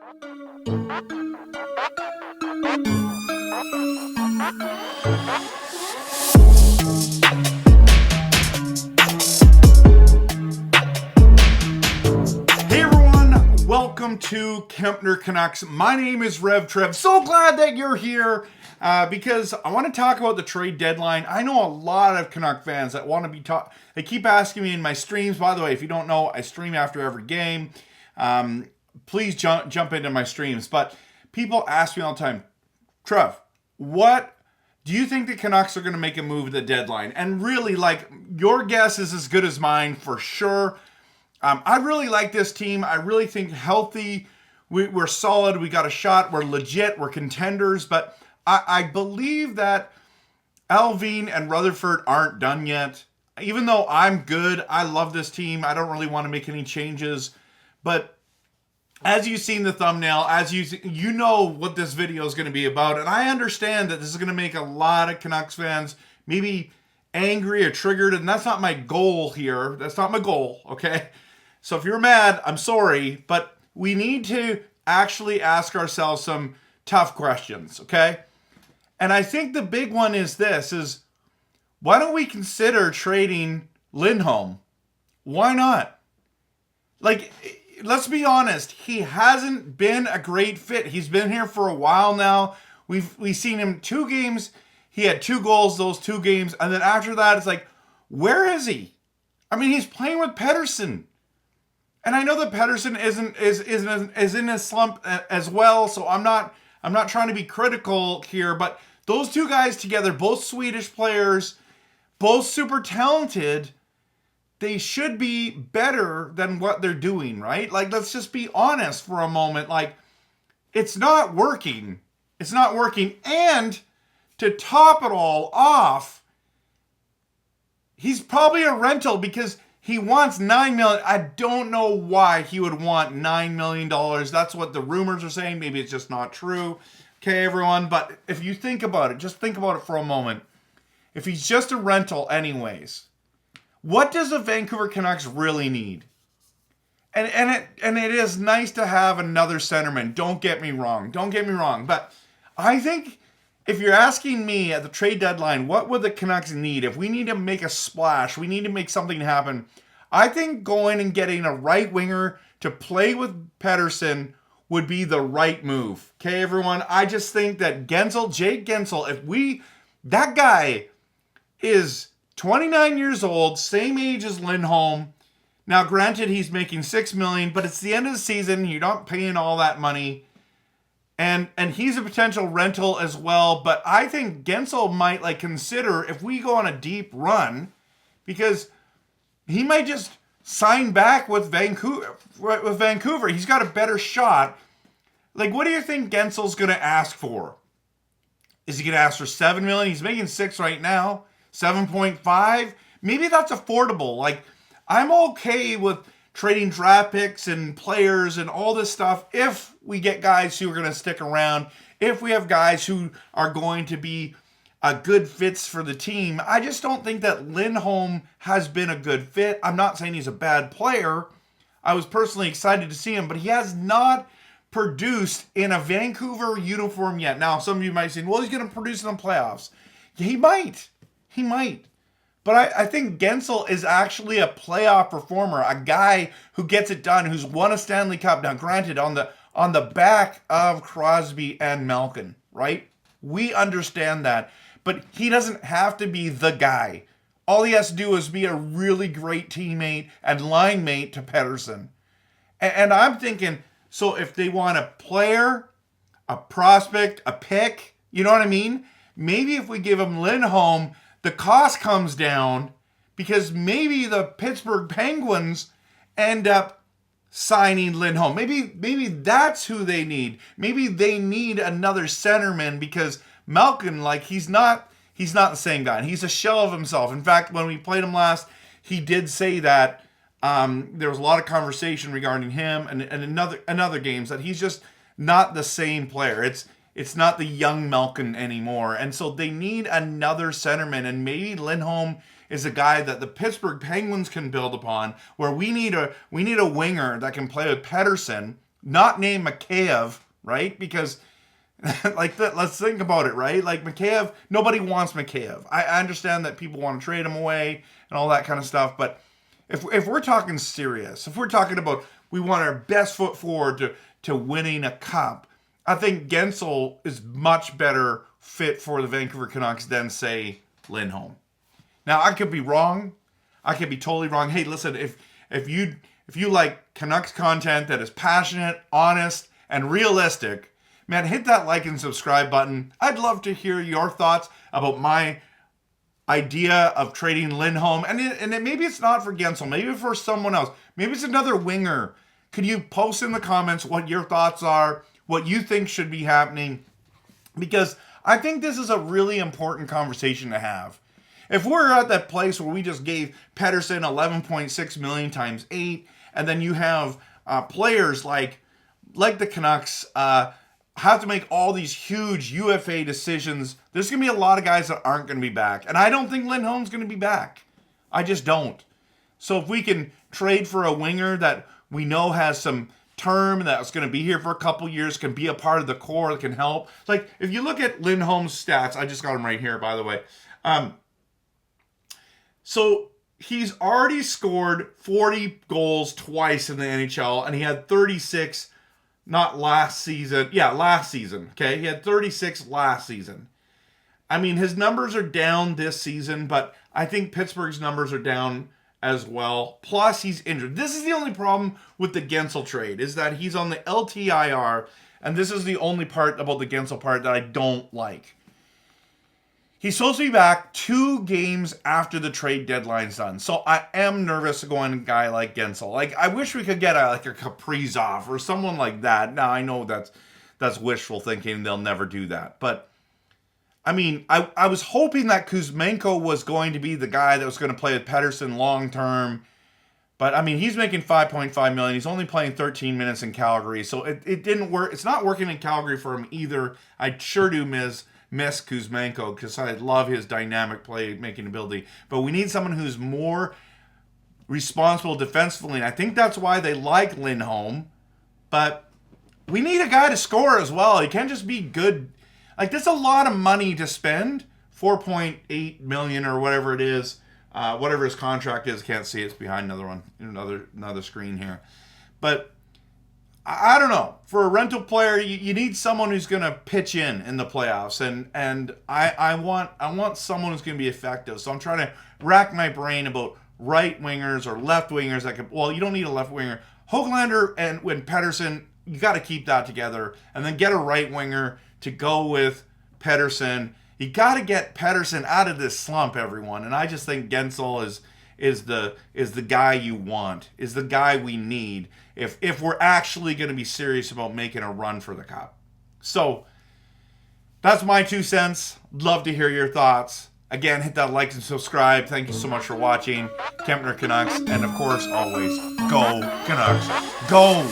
Welcome to Kempner Canucks. My name is RevTrev. So glad that you're here because I want to talk about the trade deadline. I know a lot of Canuck fans that want to be taught. They keep asking me in my streams. By the way, if you don't know, I stream after every game. Please jump into my streams. But people ask me all the time, Trev, what do you think the Canucks are going to make a move at the deadline? And really, like, your guess is as good as mine for sure. I really like this team. I really think healthy. We're solid. We got a shot. We're legit. We're contenders. But I believe that Alvin and Rutherford aren't done yet. Even though I'm good, I love this team. I don't really want to make any changes. But as you've seen the thumbnail, as you know what this video is going to be about. And I understand that this is going to make a lot of Canucks fans maybe angry or triggered. And that's not my goal here. That's not my goal, okay? So if you're mad, I'm sorry, but we need to actually ask ourselves some tough questions, okay? And I think the big one is this, is why don't we consider trading Lindholm? Why not? Like, let's be honest, he hasn't been a great fit. He's been here for a while now. We've seen him 2 games. He had 2 goals those 2 games, and then after that, it's like, where is he? I mean, he's playing with Pettersson. And I know that Pettersson is in a slump as well, so I'm not trying to be critical here, but those 2 guys together, both Swedish players, both super talented, they should be better than what they're doing, right? Like, let's just be honest for a moment. Like, it's not working. It's not working. And to top it all off, he's probably a rental because he wants $9 million. I don't know why he would want $9 million. That's what the rumors are saying. Maybe it's just not true. Okay, everyone. But if you think about it, just think about it for a moment. If he's just a rental anyways, what does the Vancouver Canucks really need? And it is nice to have another centerman. Don't get me wrong. But I think if you're asking me at the trade deadline, what would the Canucks need? If we need to make a splash, we need to make something happen. I think going and getting a right winger to play with Pettersson would be the right move. Okay, everyone? I just think that Jake Guentzel, that guy is 29 years old, same age as Lindholm. Now, granted, he's making $6 million, but it's the end of the season. You're not paying all that money. And he's a potential rental as well. But I think Guentzel might consider if we go on a deep run, because he might just sign back with Vancouver. He's got a better shot. Like, what do you think Guentzel's going to ask for? Is he going to ask for $7 million? He's making 6 right now. 7.5? Maybe that's affordable. Like, I'm okay with trading draft picks and players and all this stuff if we get guys who are going to stick around, if we have guys who are going to be good fits for the team. I just don't think that Lindholm has been a good fit. I'm not saying he's a bad player. I was personally excited to see him, but he has not produced in a Vancouver uniform yet. Now, some of you might say, well, he's going to produce in the playoffs. He might. But I think Guentzel is actually a playoff performer, a guy who gets it done, who's won a Stanley Cup. Now, granted, on the back of Crosby and Malkin, right? We understand that. But he doesn't have to be the guy. All he has to do is be a really great teammate and line mate to Pettersson. And I'm thinking, so if they want a player, a prospect, a pick, you know what I mean? Maybe if we give him Lindholm, the cost comes down because maybe the Pittsburgh Penguins end up signing Lindholm. Maybe that's who they need. Maybe they need another centerman because Malkin, he's not the same guy. He's a shell of himself. In fact, when we played him last, he did say that there was a lot of conversation regarding him and in other games that he's just not the same player. It's not the young Malkin anymore. And so they need another centerman, and maybe Lindholm is a guy that the Pittsburgh Penguins can build upon, where we need a winger that can play with Pettersson, not name Mikheyev, right? Because like let's think about it, right? Like Mikheyev, nobody wants Mikheyev. I understand that people want to trade him away and all that kind of stuff, but if we're talking serious, if we're talking about we want our best foot forward to winning a cup, I think Gensel is much better fit for the Vancouver Canucks than, say, Lindholm. Now, I could be wrong. I could be totally wrong. Hey, listen, if you like Canucks content that is passionate, honest, and realistic, man, hit that like and subscribe button. I'd love to hear your thoughts about my idea of trading Lindholm. And maybe it's not for Gensel. Maybe for someone else. Maybe it's another winger. Could you post in the comments what your thoughts are, what you think should be happening? Because I think this is a really important conversation to have. If we're at that place where we just gave Pettersson 11.6 million times 8, and then you have players like the Canucks have to make all these huge UFA decisions, there's going to be a lot of guys that aren't going to be back. And I don't think Lindholm's going to be back. I just don't. So if we can trade for a winger that we know has some term, that's going to be here for a couple years, can be a part of the core, that can help. Like, if you look at Lindholm's stats, I just got him right here, by the way. So he's already scored 40 goals twice in the NHL, and he had 36, not last season. Yeah, last season, okay? He had 36 last season. I mean, his numbers are down this season, but I think Pittsburgh's numbers are down as well. Plus, he's injured. This is the only problem with the Gensel trade, is that he's on the LTIR, and this is the only part about the Gensel part that I don't like. He's supposed to be back 2 games after the trade deadline's done. So I am nervous going a guy like Gensel. Like, I wish we could get a Kaprizov or someone like that. Now, I know that's wishful thinking. They'll never do that. But, I mean, I was hoping that Kuzmenko was going to be the guy that was going to play with Pettersson long term. But, I mean, he's making $5.5 million. He's only playing 13 minutes in Calgary. So it didn't work. It's not working in Calgary for him either. I sure do miss Kuzmenko because I love his dynamic play-making ability. But we need someone who's more responsible defensively. And I think that's why they like Lindholm. But we need a guy to score as well. He can't just be good. Like, that's a lot of money to spend. $4.8 million or whatever it is. Whatever his contract is. Can't see it. It's behind another screen here. But I don't know. For a rental player, you need someone who's going to pitch in the playoffs, and I want someone who's going to be effective. So I'm trying to rack my brain about right wingers or left wingers that could. Well, you don't need a left winger. Höglander and Pettersson, you got to keep that together, and then get a right winger to go with Pettersson. You got to get Pettersson out of this slump, everyone. And I just think Gensel is the guy you want, is the guy we need if we're actually going to be serious about making a run for the cup. So that's my 2 cents. Love to hear your thoughts. Again, hit that like and subscribe. Thank you so much for watching. Kempner Canucks, and of course, always, go Canucks. Go!